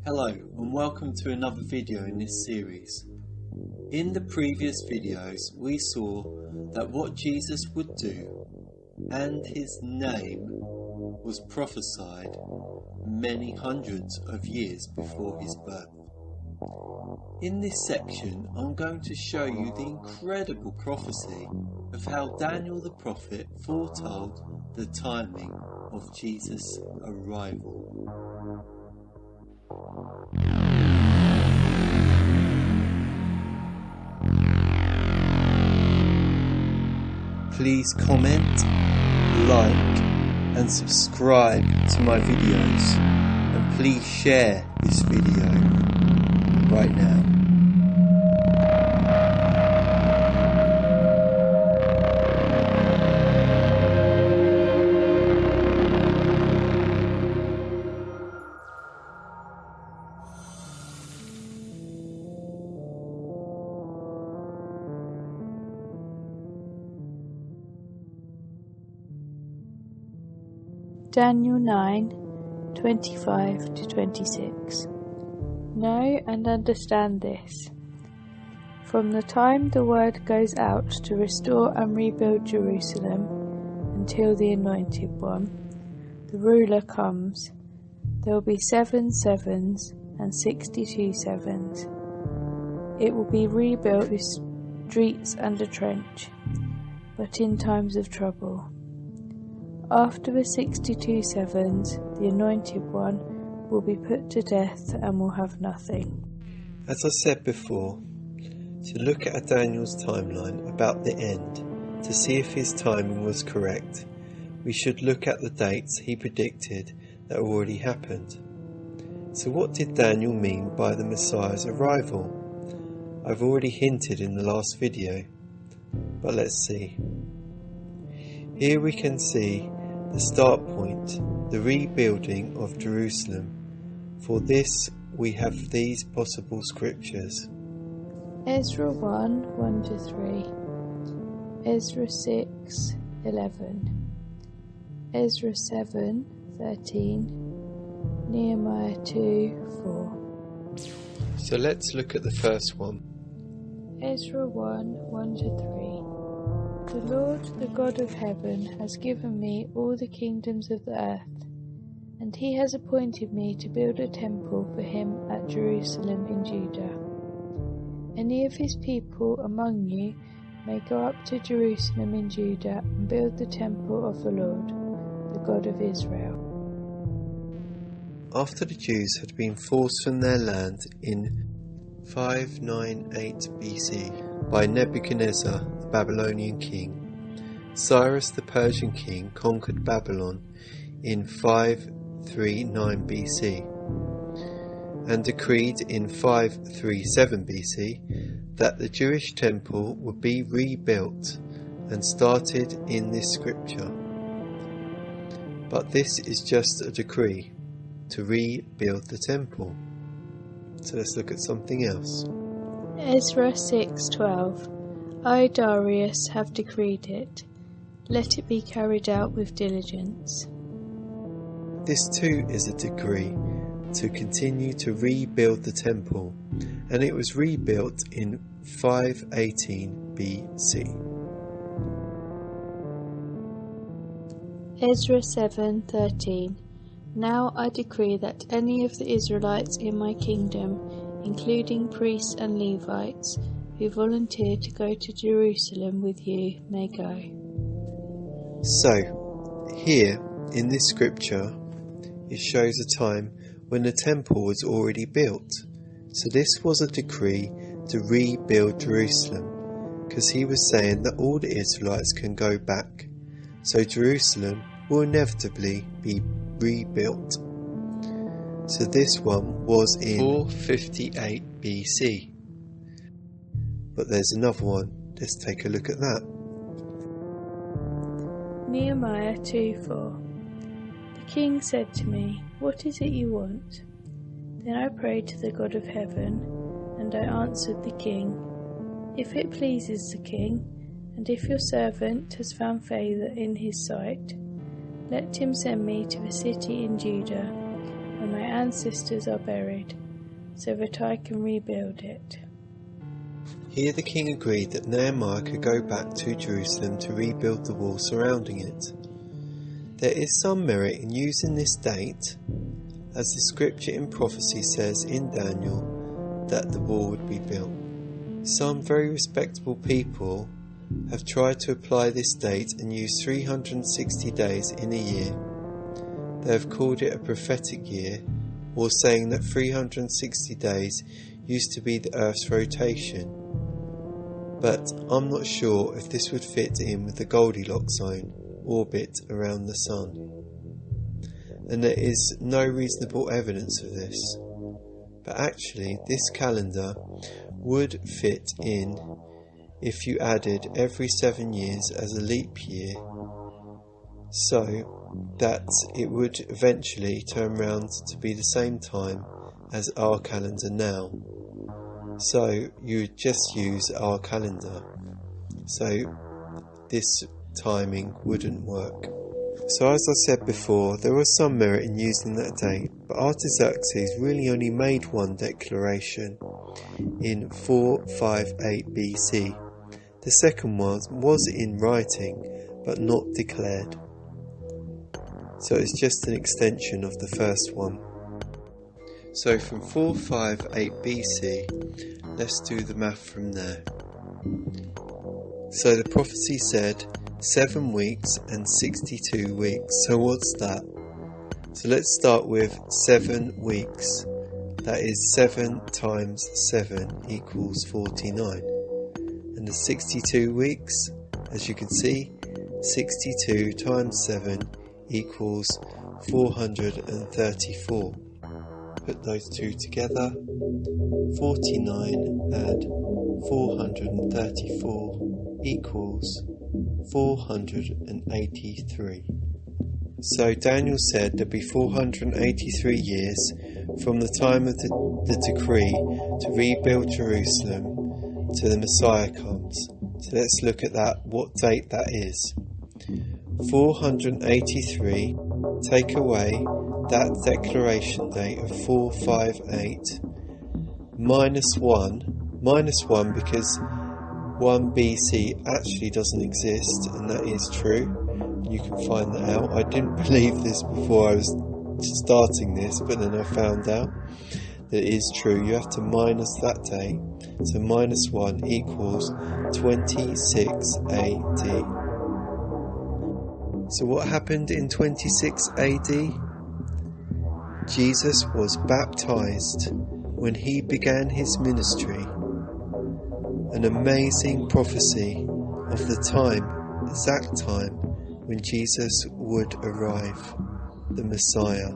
Hello and welcome to another video in this series. In the previous videos we saw that what Jesus would do and his name was prophesied many hundreds of years before his birth. In this section I'm going to show you the incredible prophecy of how Daniel the prophet foretold the timing of Jesus' arrival. Please comment, like and subscribe to my videos, and please share this video right now. Daniel 9:25-26. Know and understand this. From the time the word goes out to restore and rebuild Jerusalem until the Anointed One, the ruler, comes, there will be 7 sevens and 62 sevens. It will be rebuilt with streets and a trench, but in times of trouble. After the 62 sevens, the Anointed One will be put to death and will have nothing. As I said before, to look at Daniel's timeline about the end, to see if his timing was correct, we should look at the dates he predicted that already happened. So what did Daniel mean by the Messiah's arrival? I've already hinted in the last video, but let's see. Here we can see the start point, the rebuilding of Jerusalem. For this we have these possible scriptures. Ezra 1:1-3, Ezra 6:11, Ezra 7:13, Nehemiah 2:4. So let's look at the first one. Ezra 1:1-3. The Lord, the God of heaven, has given me all the kingdoms of the earth, and he has appointed me to build a temple for him at Jerusalem in Judah. Any of his people among you may go up to Jerusalem in Judah and build the temple of the Lord, the God of Israel. After the Jews had been forced from their land in 598 BC by Nebuchadnezzar, the Babylonian king, Cyrus the Persian king conquered Babylon in 539 BC and decreed in 537 BC that the Jewish temple would be rebuilt and started in this scripture. But this is just a decree to rebuild the temple. So let's look at something else. Ezra 6:12. I, Darius, have decreed it. Let it be carried out with diligence. This too is a decree to continue to rebuild the temple, and it was rebuilt in 518 BC. Ezra 7:13. Now I decree that any of the Israelites in my kingdom, including priests and Levites, who volunteer to go to Jerusalem with you, may go. So, here in this scripture, it shows a time when the temple was already built. So this was a decree to rebuild Jerusalem, because he was saying that all the Israelites can go back. So Jerusalem will inevitably be rebuilt. So this one was in 458 BC. But there's another one. Let's take a look at that. Nehemiah 2:4. The king said to me, "What is it you want?" Then I prayed to the God of heaven, and I answered the king, "If it pleases the king, and if your servant has found favour in his sight, let him send me to the city in Judah, where my ancestors are buried, so that I can rebuild it." Here the king agreed that Nehemiah could go back to Jerusalem to rebuild the wall surrounding it. There is some merit in using this date, as the scripture in Prophecy says in Daniel that the wall would be built. Some very respectable people have tried to apply this date and use 360 days in a year. They have called it a prophetic year, or saying that 360 days used to be the Earth's rotation. But I'm not sure if this would fit in with the Goldilocks zone orbit around the Sun. And there is no reasonable evidence of this. But actually, this calendar would fit in if you added every 7 years as a leap year, so that it would eventually turn round to be the same time as our calendar now. So you would just use our calendar. So this timing wouldn't work. So as I said before, there was some merit in using that date, but Artaxerxes really only made one declaration in 458 BC. The second one was in writing, but not declared. So it's just an extension of the first one. So from 458 BC, let's do the math from there. So the prophecy said 7 weeks and 62 weeks. So what's that? So let's start with 7 weeks. That is 7 times 7 equals 49. And the 62 weeks, as you can see, 62 times 7 equals 434. Put those two together. 49 add 434 equals 483. So Daniel said there'd be 483 years from the time of the decree to rebuild Jerusalem to the Messiah comes. So let's look at that, what date that is. 483, take away that declaration date of 458, minus 1 because 1 BC actually doesn't exist, and that is true. You can find that out. I didn't believe this before I was starting this, but then I found out that it is true. You have to minus that date, so minus 1 equals 26 AD. So what happened in 26 AD? Jesus was baptized when he began his ministry. An amazing prophecy of the exact time when Jesus would arrive, the Messiah.